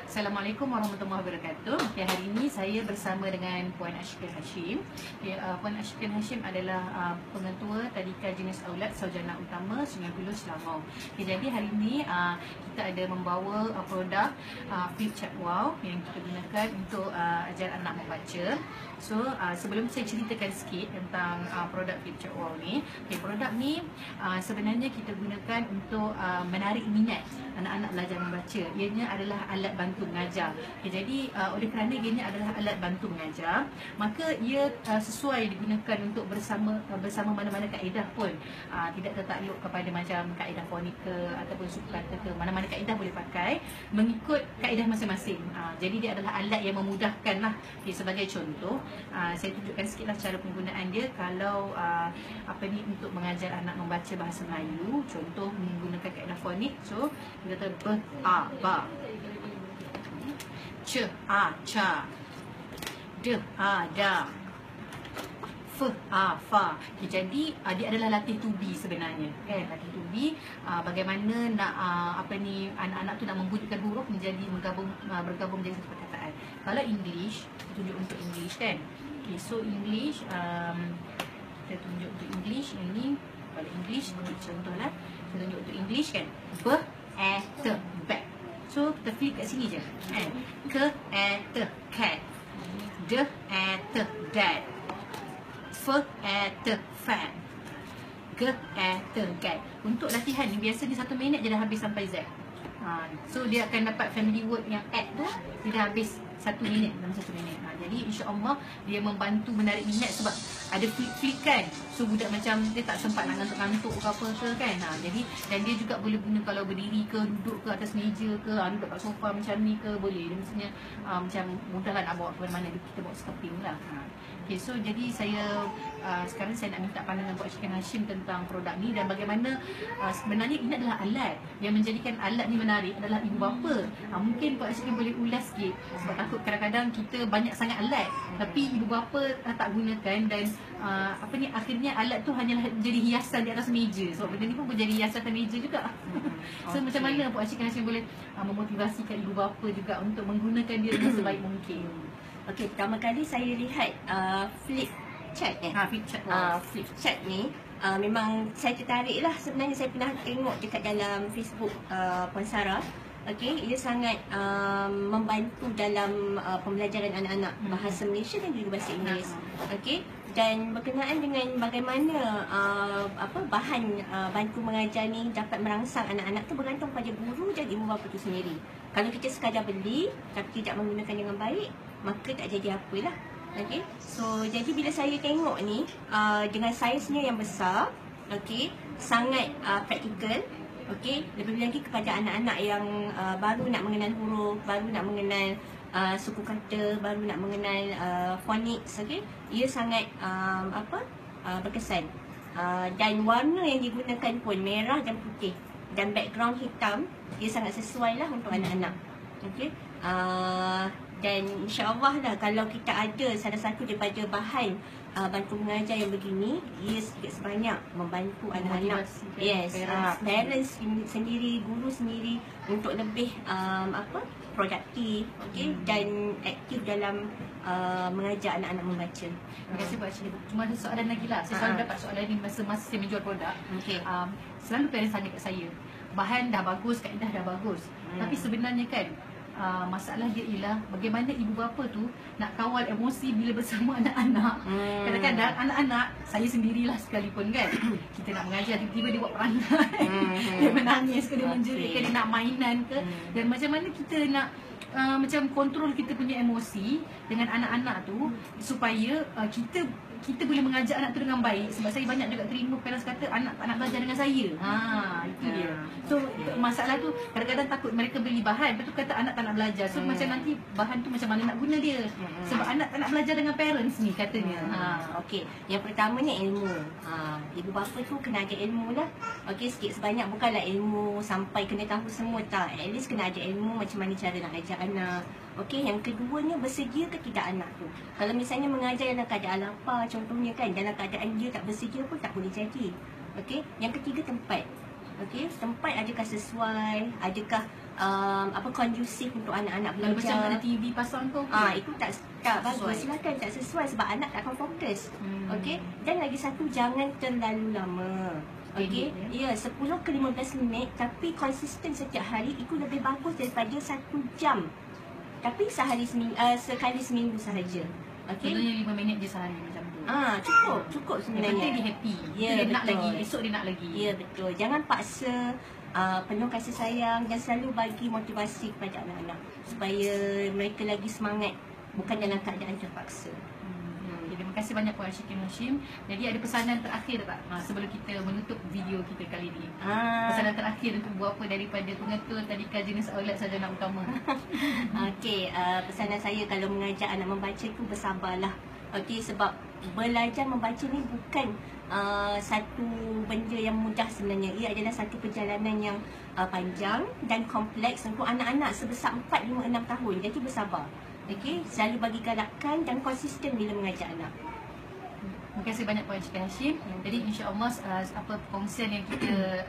Assalamualaikum warahmatullahi wabarakatuh. Okay, hari ini saya bersama dengan Puan Ashkin Hashim. Okay, Puan Ashkin Hashim adalah pengetua Tadika Jinis Aulad Sarjana Utama Sungai Buloh, Selangor. Okay, jadi hari ini kita ada membawa produk Flip Chart Wow yang kita gunakan untuk ajar anak membaca. So sebelum saya ceritakan sikit tentang produk Flip Chart Wow ni, okay, produk ni sebenarnya kita gunakan untuk menarik minat anak-anak belajar membaca. Ianya adalah alat bantu mengajar. Okay, jadi oleh kerana ianya adalah alat bantu mengajar, maka ia sesuai digunakan untuk bersama mana-mana kaedah pun. Tidak tertakluk kepada macam kaedah fonik ke ataupun suku kata ke, mana-mana kaedah boleh pakai mengikut kaedah masing-masing. Jadi dia adalah alat yang memudahkan lah. Okay, sebagai contoh, saya tunjukkan sikitlah cara penggunaan dia. Kalau untuk mengajar anak membaca bahasa Melayu, contoh menggunakan kaedah fonik. So kita kata b, a, ba, c, a, ca, d, a, da, f, a, fa. Okay, jadi dia adalah latih to be sebenarnya, kan? Latih to be bagaimana nak anak-anak tu nak membunyikan huruf menjadi bergabung menjadi satu perkataan. Kalau English, tunjuk untuk English, kan? Okay, so English, kita tunjuk untuk English yang ni. Kalau English, contohlah kita tunjuk untuk English, kan? B, e, t, bat. So kita flip kat sini je, kan? Ke, e, t, cat. D, e, t, dad. F, e, t, fan. G, e, t, gat. Untuk latihan ni biasanya 1 minit je dah habis sampai Z. So dia akan dapat family word yang add tu, dia dah habis 1 minit, dalam 1 minit. Jadi insya-Allah dia membantu menarik minat sebab ada flip-flip, kan. So budak macam dia tak sempat nak ngantuk-ngantuk ke apa ke, kan. Jadi dan dia juga boleh guna kalau berdiri ke, duduk ke atas meja ke, duduk kat sofa macam ni ke, boleh. Dia mestinya macam mudah lah nak bawa ke mana-mana, kita bawa skirting lah. Okay, so jadi sekarang saya nak minta pandangan Puan Ashkin Hashim tentang produk ni dan bagaimana sebenarnya ini adalah alat yang menjadikan alat ni menarik adalah ibu bapa. Mungkin Puan Ashkin boleh ulas sikit sebab takut kadang-kadang kita banyak sangat alat tapi ibu bapa tak gunakan dan akhirnya alat tu hanyalah jadi hiasan di atas meja. Sebab benda ni pun menjadi hiasan atas meja juga. So macam mana Puan Ashkin Hashim boleh memotivasikan ibu bapa juga untuk menggunakan dia dengan sebaik mungkin? Okey, pertama kali saya lihat Flip Chart Flip Chart ni memang saya tertarik lah. Sebenarnya saya pernah tengok dekat dalam Facebook Puan Sarah. Okey, ia sangat membantu dalam pembelajaran anak-anak bahasa Malaysia dan juga bahasa Inggeris. Okey, dan berkenaan dengan bagaimana bahan bantu mengajar ni dapat merangsang anak-anak tu bergantung pada guru dan ibu bapa tu sendiri. Kalau kita sekadar beli tapi tidak menggunakan dengan baik, maka tak jadi apalah. Okey, so jadi bila saya tengok ni dengan saiznya yang besar, okey, sangat praktikal. Okey, lebih lagi kepada anak-anak yang baru nak mengenal huruf, baru nak mengenal suku kata, baru nak mengenal phonics. Okey, ia sangat berkesan. Dan warna yang digunakan pun merah dan putih dan background hitam, ia sangat sesuai lah untuk anak-anak. Okey, dan insya-Allah lah kalau kita ada salah satu daripada bahan bantu mengajar yang begini, ia sedikit sebanyak membantu anak-anak, parents sendiri, guru sendiri untuk lebih produktif, okey, dan aktif dalam mengajar anak-anak membaca. Terima kasih Pak Cik. Cuma ada soalan lagi lah. Saya selalu dapat soalan ni masa saya menjual produk. Okey. Selalu parents tanya kat saya, bahan dah bagus, kaedah dah bagus, tapi sebenarnya kan masalah dia ialah bagaimana ibu bapa tu nak kawal emosi bila bersama anak-anak. Kadang-kadang anak-anak, saya sendirilah sekalipun, kan, kita nak mengajar, tiba-tiba dia buat perangai, dia menangis ke, dia menjerit ke, dia nak mainan ke, dan macam mana kita nak macam kontrol kita punya emosi dengan anak-anak tu supaya kita boleh mengajar anak tu dengan baik. Sebab saya banyak juga terima parents kata anak tak nak belajar dengan saya. Itu dia. So masalah tu kadang-kadang takut mereka beli bahan, lepas tu kata anak tak nak belajar. So macam nanti bahan tu macam mana nak guna dia. Sebab anak tak nak belajar dengan parents ni katanya. Okey, yang pertamanya ilmu. Ibu bapa tu kena ada ilmu lah. Okey, sikit sebanyak, bukanlah ilmu sampai kena tahu semua, tak. At least kena ada ilmu macam mana cara nak ajar anak. Okey, yang keduanya bersedia ke tidak anak tu. Kalau misalnya mengajar dalam keadaan lapar contohnya, kan, dalam keadaan dia tak bersedia pun tak boleh jadi. Okey, yang ketiga tempat. Okey, tempat adakah sesuai, adakah kondusif untuk anak-anak Kalau belajar. macam ada TV pasang tu, Itu tak bagus, silakan tak sesuai sebab anak tak akan fokus. Okey, dan lagi satu, jangan terlalu lama. Okey, ya 10 ke 15 minit tapi konsisten setiap hari, itu lebih bagus daripada 1 jam. Tapi sekali seminggu sahaja. Okey. Contohnya 5 minit je sehari macam tu. Cukup sebenarnya. Yang penting dia happy. Ya, Dia nak betul. lagi, esok dia nak lagi. Ya, betul. Jangan paksa, penuh kasih sayang dan selalu bagi motivasi kepada anak-anak supaya mereka lagi semangat, bukan dalam keadaan terpaksa. Terima kasih banyak Puan Syikin Hashim. Jadi ada pesanan terakhir tak sebelum kita menutup video kita kali ini? Pesanan terakhir untuk buat apa daripada pengetul tadika jenis aulat sarjana utama? Okey, pesanan saya kalau mengajar anak membaca tu bersabarlah. Okey, sebab belajar membaca ni bukan satu benda yang mudah sebenarnya. Ia adalah satu perjalanan yang panjang dan kompleks untuk anak-anak sebesar 4, 5, 6 tahun. Jadi bersabar. Okey, selalu bagi galakan dan konsisten bila mengajar anak. Terima kasih banyak Puan Syikin Hashim. Jadi insya-Allah apa perkongsian yang kita